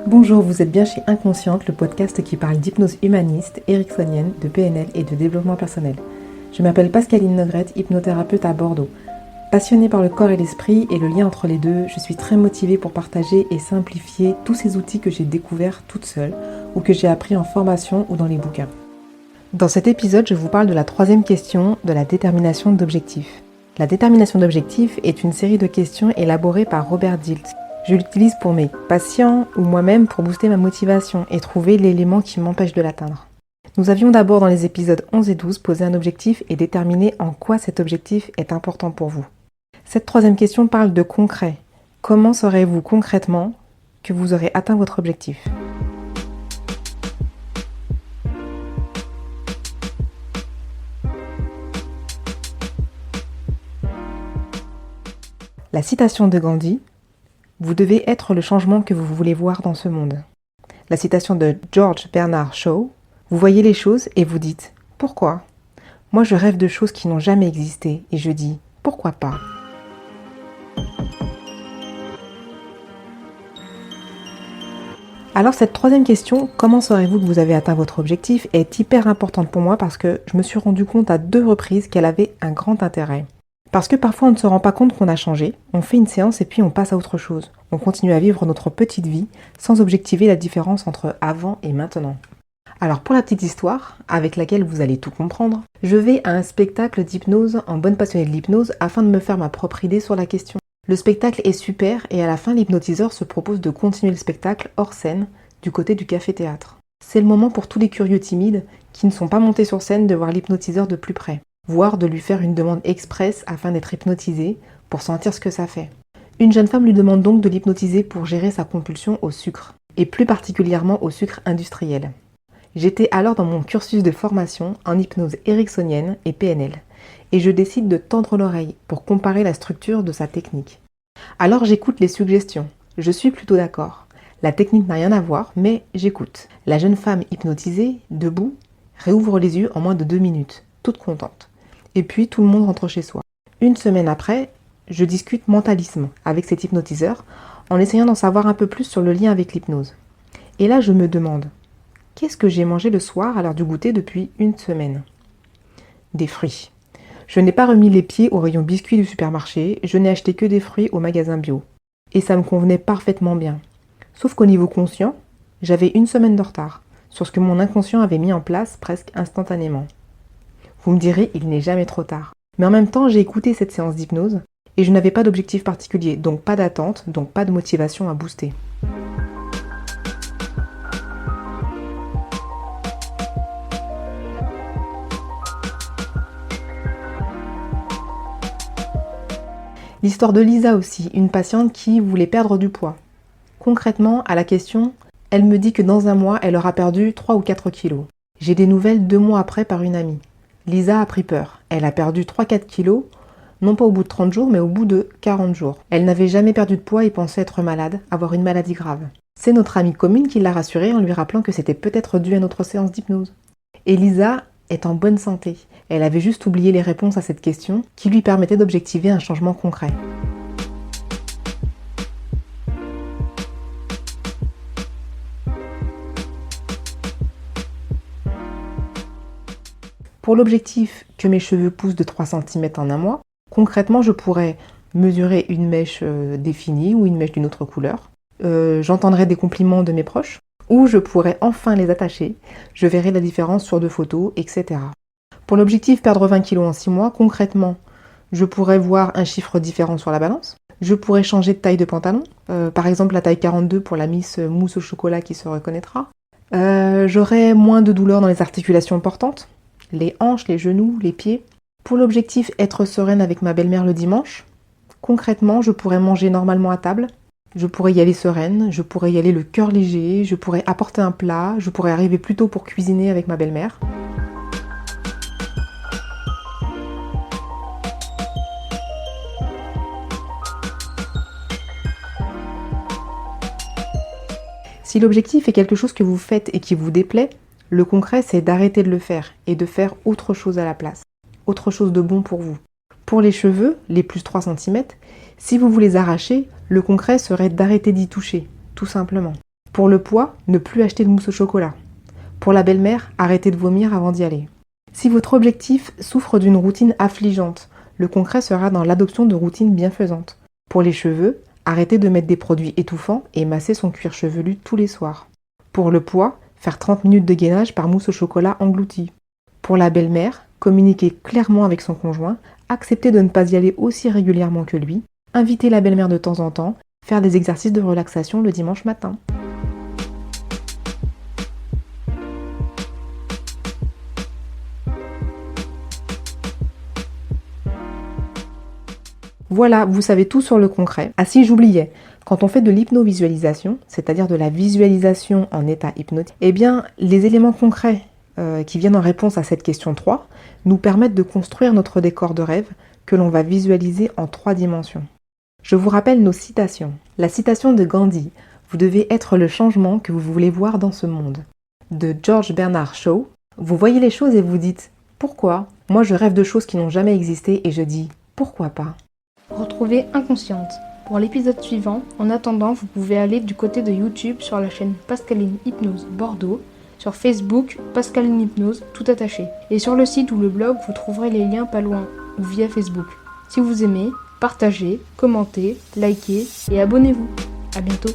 Bonjour, vous êtes bien chez Inconsciente, le podcast qui parle d'hypnose humaniste, ericksonienne, de PNL et de développement personnel. Je m'appelle Pascaline Nogrette, hypnothérapeute à Bordeaux. Passionnée par le corps et l'esprit et le lien entre les deux, je suis très motivée pour partager et simplifier tous ces outils que j'ai découverts toute seule ou que j'ai appris en formation ou dans les bouquins. Dans cet épisode, je vous parle de la troisième question de la détermination d'objectifs. La détermination d'objectifs est une série de questions élaborées par Robert Dilts. Je l'utilise pour mes patients ou moi-même pour booster ma motivation et trouver l'élément qui m'empêche de l'atteindre. Nous avions d'abord dans les épisodes 11 et 12 posé un objectif et déterminé en quoi cet objectif est important pour vous. Cette troisième question parle de concret. Comment saurez-vous concrètement que vous aurez atteint votre objectif ? La citation de Gandhi: vous devez être le changement que vous voulez voir dans ce monde. La citation de George Bernard Shaw: vous voyez les choses et vous dites « Pourquoi ?» Moi je rêve de choses qui n'ont jamais existé et je dis « Pourquoi pas ?» Alors cette troisième question, comment saurez-vous que vous avez atteint votre objectif, est hyper importante pour moi parce que je me suis rendu compte à 2 reprises qu'elle avait un grand intérêt. Parce que parfois on ne se rend pas compte qu'on a changé, on fait une séance et puis on passe à autre chose. On continue à vivre notre petite vie sans objectiver la différence entre avant et maintenant. Alors pour la petite histoire, avec laquelle vous allez tout comprendre, je vais à un spectacle d'hypnose en bonne passionnée de l'hypnose afin de me faire ma propre idée sur la question. Le spectacle est super et à la fin l'hypnotiseur se propose de continuer le spectacle hors scène du côté du café-théâtre. C'est le moment pour tous les curieux timides qui ne sont pas montés sur scène de voir l'hypnotiseur de plus près, voire de lui faire une demande express afin d'être hypnotisé pour sentir ce que ça fait. Une jeune femme lui demande donc de l'hypnotiser pour gérer sa compulsion au sucre, et plus particulièrement au sucre industriel. J'étais alors dans mon cursus de formation en hypnose ericksonienne et PNL, et je décide de tendre l'oreille pour comparer la structure de sa technique. Alors j'écoute les suggestions, je suis plutôt d'accord. La technique n'a rien à voir, mais j'écoute. La jeune femme hypnotisée, debout, réouvre les yeux en moins de 2 minutes, toute contente. Et puis tout le monde rentre chez soi. Une semaine après, je discute mentalisme avec cet hypnotiseur en essayant d'en savoir un peu plus sur le lien avec l'hypnose. Et là je me demande, qu'est-ce que j'ai mangé le soir à l'heure du goûter depuis une semaine ? Des fruits. Je n'ai pas remis les pieds au rayon biscuits du supermarché, je n'ai acheté que des fruits au magasin bio. Et ça me convenait parfaitement bien. Sauf qu'au niveau conscient, j'avais une semaine de retard sur ce que mon inconscient avait mis en place presque instantanément. Vous me direz, il n'est jamais trop tard. Mais en même temps, j'ai écouté cette séance d'hypnose et je n'avais pas d'objectif particulier, donc pas d'attente, donc pas de motivation à booster. L'histoire de Lisa aussi, une patiente qui voulait perdre du poids. Concrètement, à la question, elle me dit que dans un mois, elle aura perdu 3 ou 4 kilos. J'ai des nouvelles 2 mois après par une amie. Lisa a pris peur. Elle a perdu 3-4 kilos, non pas au bout de 30 jours, mais au bout de 40 jours. Elle n'avait jamais perdu de poids et pensait être malade, avoir une maladie grave. C'est notre amie commune qui l'a rassurée en lui rappelant que c'était peut-être dû à notre séance d'hypnose. Et Lisa est en bonne santé. Elle avait juste oublié les réponses à cette question qui lui permettait d'objectiver un changement concret. Pour l'objectif que mes cheveux poussent de 3 cm en un mois, concrètement je pourrais mesurer une mèche définie ou une mèche d'une autre couleur. J'entendrai des compliments de mes proches, ou je pourrais enfin les attacher, je verrai la différence sur 2 photos, etc. Pour l'objectif perdre 20 kg en 6 mois, concrètement, je pourrais voir un chiffre différent sur la balance. Je pourrais changer de taille de pantalon, par exemple la taille 42 pour la Miss Mousse au chocolat qui se reconnaîtra. J'aurai moins de douleurs dans les articulations portantes, les hanches, les genoux, les pieds. Pour l'objectif être sereine avec ma belle-mère le dimanche, concrètement, je pourrais manger normalement à table. Je pourrais y aller sereine, je pourrais y aller le cœur léger, je pourrais apporter un plat, je pourrais arriver plus tôt pour cuisiner avec ma belle-mère. Si l'objectif est quelque chose que vous faites et qui vous déplaît, le concret c'est d'arrêter de le faire et de faire autre chose à la place, autre chose de bon pour vous. Pour les cheveux, les plus 3 cm, si vous vous les arrachez, le concret serait d'arrêter d'y toucher, tout simplement. Pour le poids, ne plus acheter de mousse au chocolat. Pour la belle-mère, arrêtez de vomir avant d'y aller. Si votre objectif souffre d'une routine affligeante, le concret sera dans l'adoption de routines bienfaisantes. Pour les cheveux, arrêtez de mettre des produits étouffants et masser son cuir chevelu tous les soirs. Pour le poids, faire 30 minutes de gainage par mousse au chocolat englouti. Pour la belle-mère, communiquer clairement avec son conjoint, accepter de ne pas y aller aussi régulièrement que lui, inviter la belle-mère de temps en temps, faire des exercices de relaxation le dimanche matin. Voilà, vous savez tout sur le concret. Ah si, j'oubliais, quand on fait de l'hypnovisualisation, c'est-à-dire de la visualisation en état hypnotique, eh bien, les éléments concrets qui viennent en réponse à cette question 3 nous permettent de construire notre décor de rêve que l'on va visualiser en 3 dimensions. Je vous rappelle nos citations. La citation de Gandhi, « Vous devez être le changement que vous voulez voir dans ce monde », de George Bernard Shaw. Vous voyez les choses et vous dites « Pourquoi ?» Moi, je rêve de choses qui n'ont jamais existé et je dis « Pourquoi pas ?» Retrouvez Inconsciente. Pour l'épisode suivant, en attendant, vous pouvez aller du côté de YouTube sur la chaîne Pascaline Hypnose Bordeaux, sur Facebook Pascaline Hypnose tout attaché, et sur le site ou le blog vous trouverez les liens pas loin ou via Facebook. Si vous aimez, partagez, commentez, likez et abonnez-vous. À bientôt.